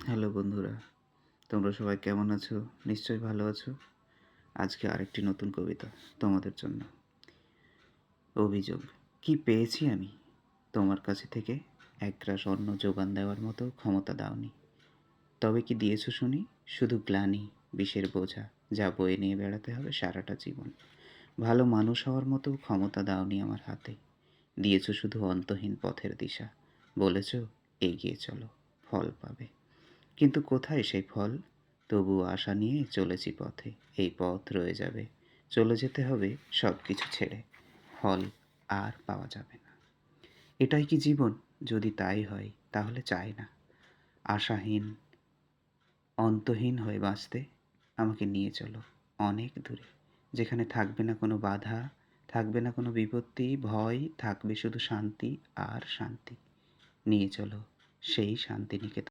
Hello বন্ধুরা, তোমরা সবাই কেমন আছো? নিশ্চয়ই ভালো আছো। আজকে আরেকটি নতুন কবিতা তোমাদের জন্য। অভিযোগ, কি পেয়েছি আমি তোমার কাছে থেকে? এক গ্রাস অন্ন যোগান দেওয়ার মতো ক্ষমতা দাওনি। তবে কি দিয়েছো শুনি? শুধু গ্লানি, বিষের বোঝা, যা বয়ে নিয়ে বেড়াতে হবে সারাটা জীবন। ভালো মানুষ হওয়ার মতো ক্ষমতা দাওনি আমার হাতে। দিয়েছো শুধু অন্তহীন পথের দিশা। বলেছো, এগিয়ে চলো, ফল পাবে। কিন্তু কোথায় সেই ফল? তবুও আশা নিয়ে চলেছি পথে। এই পথ রয়ে যাবে, চলে যেতে হবে সব কিছু ছেড়ে। ফল আর পাওয়া যাবে না। এটাই কি জীবন? যদি তাই হয় তাহলে চাই না। আশাহীন, অন্তহীন হয়ে বাঁচতে আমাকে নিয়ে চলো অনেক দূরে, যেখানে থাকবে না কোনো বাধা, থাকবে না কোনো বিপত্তি, ভয়, থাকবে শুধু শান্তি আর শান্তি। নিয়ে চলো সেই শান্তিনিকেতন।